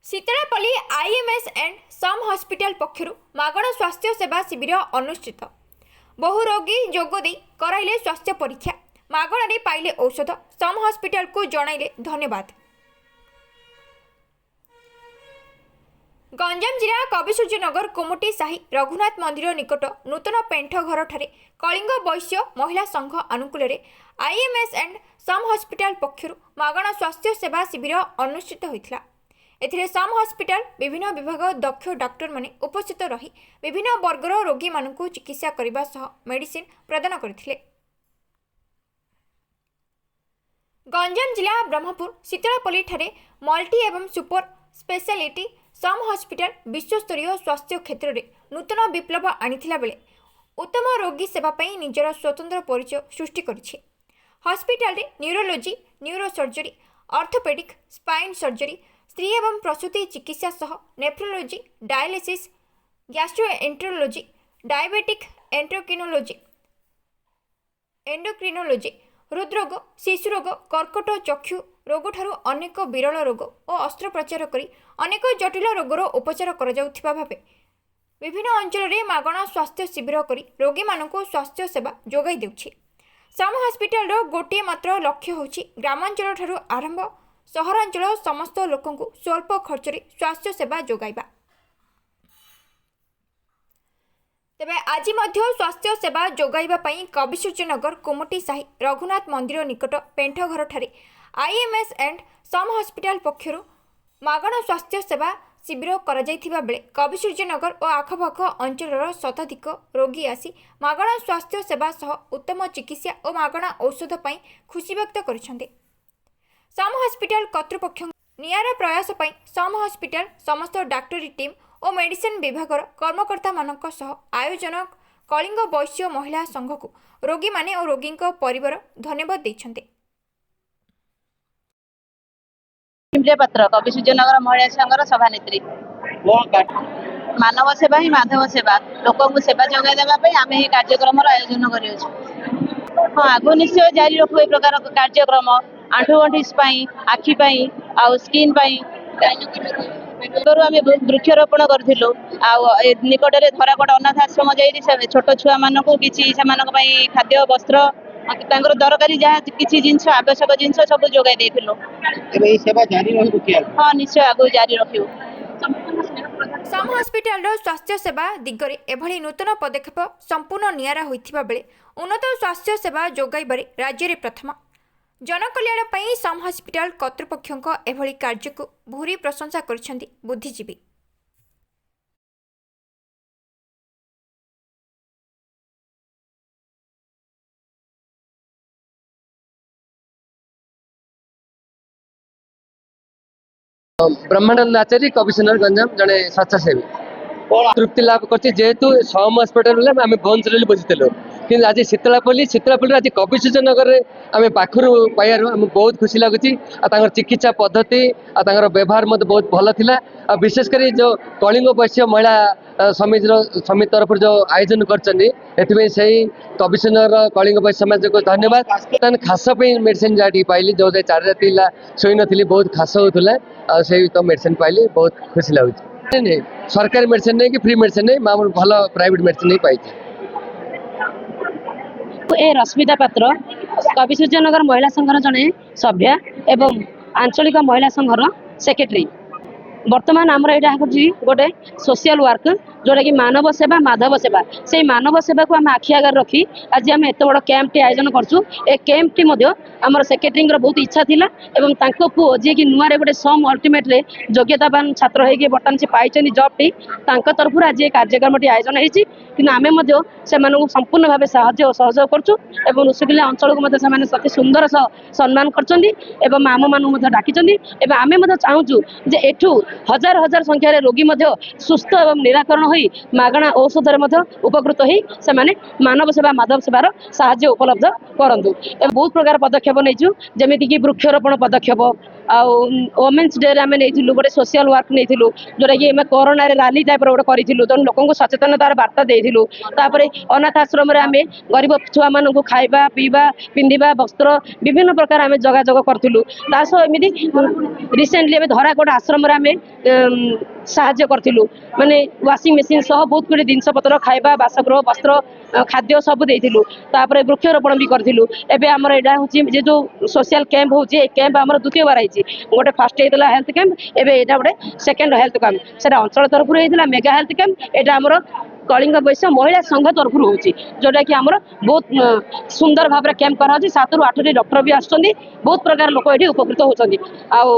शीतलापल्ली IMS and some hospital पक्षरु मागणा स्वास्थ्य सेवा शिविर अनुष्ठित। बहु रोगी जोगदे कराइले स्वास्थ्य परीक्षा, मागणारे पाइले औषध, सम हॉस्पिटल को जणाइले धन्यवाद। गंजाम जिला कविसूर्यनगर कोमटी साही रघुनाथ मंदिर निकट नूतन पेंठ घर ठारे कलिंग वैश्य महिला संघ अनुकूल आईएमएस एंड सम हॉस्पिटल पक्षरु मागणा स्वास्थ्य सेवा शिविर अनुष्ठित होइथिला। एथिरे सम हॉस्पिटल विभिन्न विभाग दक्ष डाक्टर माने उपस्थित रही विभिन्न वर्गर रोगी मानकु चिकित्सा करबा सह मेडिसिन प्रदान करथिले। गंजाम जिला ब्रह्मपुर शीतलापल्ली ठारे मल्टी एवं सुपर स्पेशलिटी सम हॉस्पिटल विश्वस्तरीय स्वास्थ्य क्षेत्र में नूतन विप्लव आनिथिला बेले उत्तम रोगी सेवा पई निजर स्वतंत्र परिचय सृष्टि करिछि। हॉस्पिटल रे neurology, neurosurgery, orthopaedic, spine surgery, स्त्री एवं प्रसूति चिकित्सा सह nephrology, dialysis, gastroenterology, diabetic endocrinology, हृदरोग, शिशुरोग, कर्कट, चक्षु रोग ठारू अनेक विरल रोग और अस्त्रोपचार करी अनेक जटिल रोगर उपचार कर जाउथिबा भाबे विभिन्न अंचल में मागणा स्वास्थ्य शिविर करी रोगी मानकु स्वास्थ्य सेवा जोगाई देउछि। सम हॉस्पिटल गोटे मात्र लक्ष्य होछि ग्रामांचल ठारू आरंभ सहरांचल समस्त लोकंकु स्वल्प खर्च रे स्वास्थ्य सेवा जोगाइबा। तेबे आज मध्य स्वास्थ्य सेवा जोगाइबा पई कविसूर्यनगर कोमटी साही रघुनाथ मंदिर निकट पेंठ घर ठारे आईएमएस एंड सम हॉस्पिटल पक्षरु मागणा स्वास्थ्य सेवा शिविर करा जायथिबा बेले कविसूर्यनगर और आखपाख अंचलर शताधिक रोगी आसी मागणा स्वास्थ्य सेवा सह उत्तम चिकित्सा और मागणा औषध पई खुशी व्यक्त करिसेंते। सम हॉस्पिटल कर्तृपक्ष नियारा प्रयास पई सम हॉस्पिटल समस्त डाक्टरी टीम और मेडिसिन विभागर कर्मकर्ता मानक सह आयोजन कलिंग वैश्य महिला संघ को रोगी माने और रोगी परिवार धन्यवाद दैछन्ते। पात्र कविसूर्यनगर महिला संघर सभानेत्री मानव सेवा ही माधव सेवा लोक सेवा जगह देवाई आम यह कार्यक्रम आयोजन कर हाँ आगु निश्चय जारी रखु ए प्रकार कार्यक्रम आंठुगंठी आखिपाई आ स्किन आम वृक्षरोपण करूँ निकट में धराकोट अनाथ आश्रम जा छोट छुआ मान कि खाद्य वस्त्र दरकारी जहाँ किसी जिनस आवश्यक जिनस सब जोगाई देथिलु। हाँ निश्चय आगु जारी रखियो। सम हॉस्पिटल स्वास्थ्य सेवा दिगरे एभली नूतन पदक्षेप संपूर्ण नियारा होइथिबा बेले उन्नत स्वास्थ्य सेवा जोगाइबारे राज्य में प्रथम। जनकल्याण पई सम हॉस्पिटल कर्तृपक्षों एभली कार्य को भूरी प्रशंसा करिसेंती बुद्धिजीवी। ब्रह्मानंद आचार्य कविसूर्यनगर गंजाम जड़े स्वेच्छासेवी तृप्ति लाभ करेतु सम हस्पिटाल आम भुवनेश्वर बुझीलु कि आज शीतलापल्ली आज कविसूर्यनगर आम पाखु पाइबार आम बहुत खुशी लगुच। चिकित्सा पद्धति व्यवहार मत बहुत भल था। विशेषकर जो कलिंग वैश्य महिला समिति तरफ जो आयोजन कर कविसूर्यनगर कलिंग वैश्य समाज को धन्यवाद। खास मेडिसिन जहाँ पाइली जो 4 राति शोई नी बहुत खास होता से तो मेडिसिन पाइली बहुत खुशी लगुच। सरकारी मेडिसिन नहीं कि फ्री मेडिसिन नहीं भल प्राइवेट मेडिसिन नहीं पाई। ए रश्मिता पात्र कविसूर्यनगर महिला संघर जड़े सभ्य एवं आंचलिक महिला संघर सेक्रेटरी। वर्तमान आमर यहाँ गोटे सोशल वर्क जोटा कि मानव सेवा माधव सेवा से मानव सेवा को आम आखि आगे रखी आज आम एत बड़ कैंप टी आयोजन करूँ। ए कैंप टी आमर सेक्रेटरी बहुत इच्छा थिला एवं तांको पुओ जी कि नुआरे गोटे सम अल्टीमेटली योग्यतावान छात्र होगी बर्तमान से पाई जॉब टी तरफ आज ये कार्यक्रम टी आयोजन होती कि आम से संपूर्ण भाव साहाय्य और सहयोग करूँ। ऋषिकुल्या अंचल को अति सुंदर सम्मान कर आम मान डाकी आम चाहूँ जे एठू हजार हजार संख्यार रोगी सुस्थ एवं निराकरण ହୋଇ ମାଗଣା ଔଷଧରେ ମଧ୍ୟ ଉପକୃତ ହୋଇ ସେମାନେ ମାନବ ସେବା ମାଧବ ସେବାର ସାହାଯ୍ୟ ଉପଲବ୍ଧ କରନ୍ତୁ। ଏବଂ ବହୁତ ପ୍ରକାର ପଦକ୍ଷେପ ନେଇଛୁ, ଯେମିତିକି ବୃକ୍ଷରୋପଣ ପଦକ୍ଷେପ, ଆଉ ଓମେନ୍ସ ଡେରେ ଆମେ ନେଇଥିଲୁ, ଗୋଟେ ସୋସିଆଲ ୱାର୍କ ନେଇଥିଲୁ, ଯୋଉଟାକି ଆମେ କରୋନାରେ ରାଲି ଟାଇପ୍ର ଗୋଟେ କରିଥିଲୁ, ତେଣୁ ଲୋକଙ୍କୁ ସଚେତନତାର ବାର୍ତ୍ତା ଦେଇଥିଲୁ। ତାପରେ ଅନାଥ ଆଶ୍ରମରେ ଆମେ ଗରିବ ଛୁଆମାନଙ୍କୁ ଖାଇବା ପିଇବା ପିନ୍ଧିବା ବସ୍ତ୍ର ବିଭିନ୍ନ ପ୍ରକାର ଆମେ ଯୋଗାଯୋଗ କରିଥିଲୁ। ତା ସହ ଏମିତି ରିସେଣ୍ଟଲି ଏବେ ଧରାକୋଟ ଆଶ୍ରମରେ ଆମେ ସାହାଯ୍ୟ କରିଥିଲୁ, ମାନେ ୱାସିଂ ମେସିନ୍ ସହ ବହୁତ ଗୁଡ଼ିଏ ଜିନିଷପତ୍ର ଖାଇବା ବାସଗୃହ ବସ୍ତ୍ର ଖାଦ୍ୟ ସବୁ ଦେଇଥିଲୁ। ତାପରେ ବୃକ୍ଷରୋପଣ ବି କରିଥିଲୁ। ଏବେ ଆମର ଏଇଟା ହେଉଛି ଯେ ଯେଉଁ ସୋସିଆଲ କ୍ୟାମ୍ପ ହେଉଛି, ଏ କ୍ୟାମ୍ପ ଆମର ଦ୍ୱିତୀୟବାର ହେଇଛି। ଗୋଟେ ଫାର୍ଷ୍ଟ ହେଇଥିଲା ହେଲ୍ଥ କ୍ୟାମ୍ପ, ଏବେ ଏଇଟା ଗୋଟେ ସେକେଣ୍ଡ ହେଲ୍ଥ କ୍ୟାମ୍ପ। ସେଟା ଅଞ୍ଚଳ ତରଫରୁ ହେଇଥିଲା ମେଗା ହେଲ୍ଥ କ୍ୟାମ୍ପ, ଏଇଟା ଆମର କଳିଙ୍ଗ ବୈଶ୍ୟ ମହିଳା ସଂଘ ତରଫରୁ ହେଉଛି, ଯୋଉଟାକି ଆମର ବହୁତ ସୁନ୍ଦର ଭାବରେ କ୍ୟାମ୍ପ କରାହେଉଛି। 7ରୁ 8ଟି ଡକ୍ଟର ବି ଆସୁଛନ୍ତି, ବହୁତ ପ୍ରକାର ଲୋକ ଏଠି ଉପକୃତ ହେଉଛନ୍ତି। ଆଉ